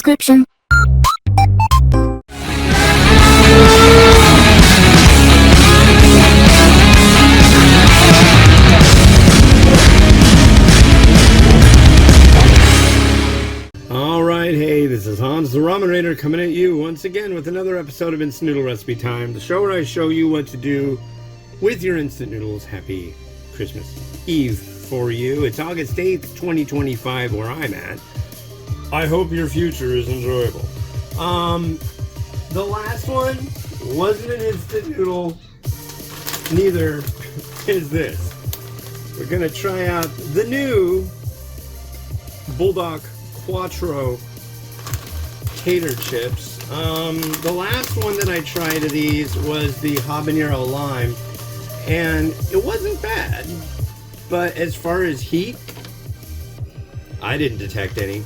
description. Alright, hey, this is Hans the Ramen Raider coming at you once again with another episode of Instant Noodle Recipe Time, the show where I show you what to do with your instant noodles. Happy Christmas Eve for you. It's August 8th, 2025 where I'm at. I hope your future is enjoyable. The last one wasn't an instant noodle, neither is this. We're gonna try out the new Buldak Quattro tater chips. The last one that I tried of these was the habanero lime, and it wasn't bad, but as far as heat, I didn't detect any.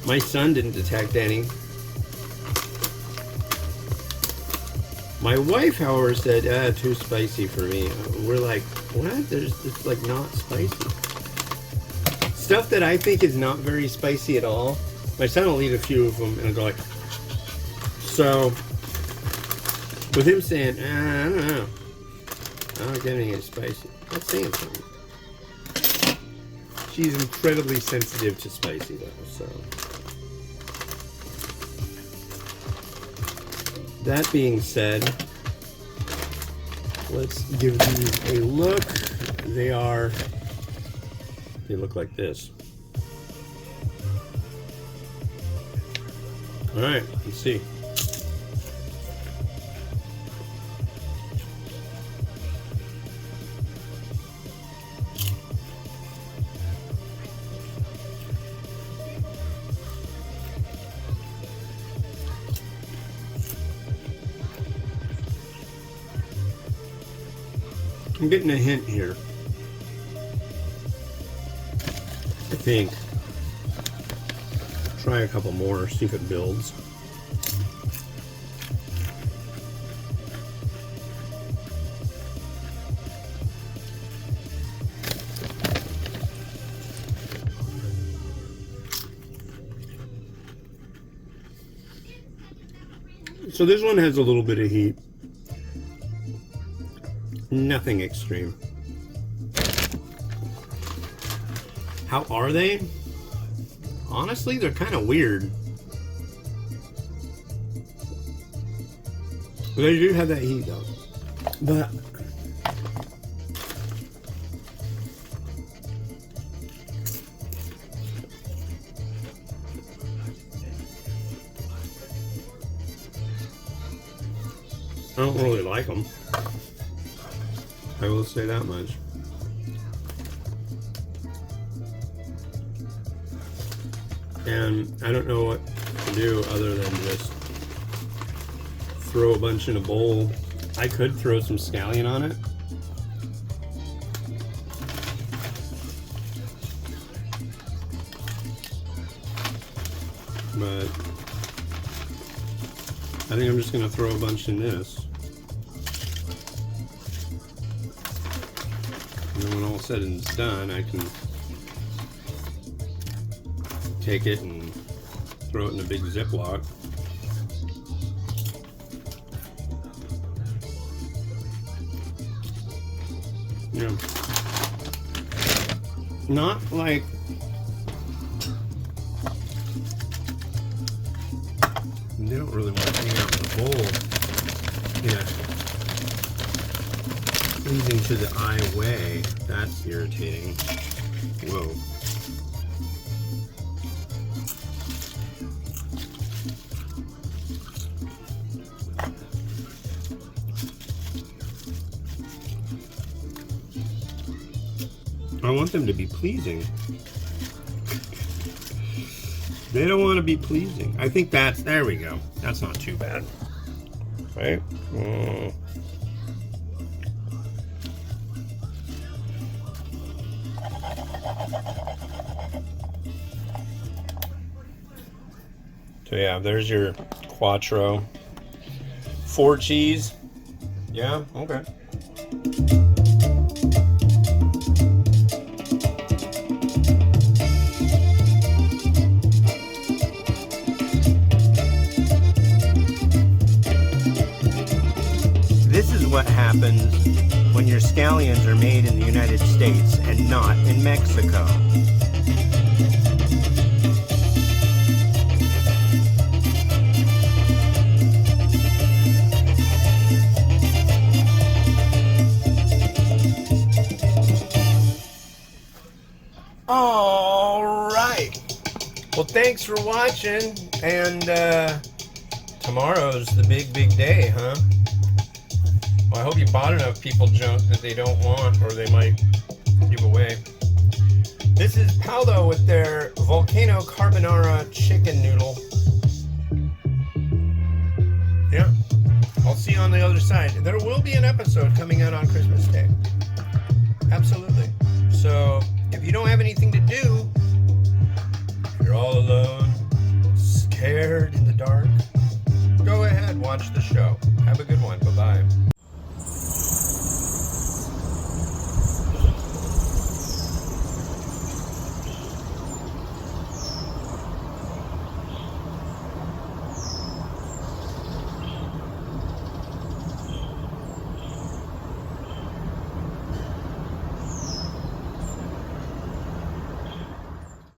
My son didn't detect any. My wife, however, said, too spicy for me. We're like, what? It's like not spicy. Stuff that I think is not very spicy at all, my son will eat a few of them and I'll go like, so with him saying, I don't know, I don't get any spicy, that's saying something. She's incredibly sensitive to spicy though, so. That being said, let's give these a look. They look like this. All right, let's see. I'm getting a hint here. I think. Try a couple more, see if it builds. So this one has a little bit of heat. Nothing extreme. How are they? Honestly, they're kind of weird. But they do have that heat though. But I don't really like them. I will say that much. And I don't know what to do other than just throw a bunch in a bowl. I could throw some scallion on it. But I think I'm just going to throw a bunch in this. And then when all said and done, I can take it and throw it in a big Ziploc. Yeah. Not like they don't really want to hang out in the bowl. Yeah. Pleasing to the eye way. That's irritating. Whoa. I want them to be pleasing. They don't want to be pleasing. I think there we go. That's not too bad. Right? So yeah, there's your Quattro. 4 cheese. Yeah, okay. happens when your scallions are made in the United States and not in Mexico. All right. Well, thanks for watching, and tomorrow's the big day, huh? Well, I hope you bought enough people junk that they don't want or they might give away. This is Paldo with their Volcano Carbonara chicken noodle. Yeah, I'll see you on the other side. There will be an episode coming out on Christmas Day. Absolutely. So if you don't have anything to do, if you're all alone, scared in the dark, go ahead, watch the show. Have a good one. Bye-bye.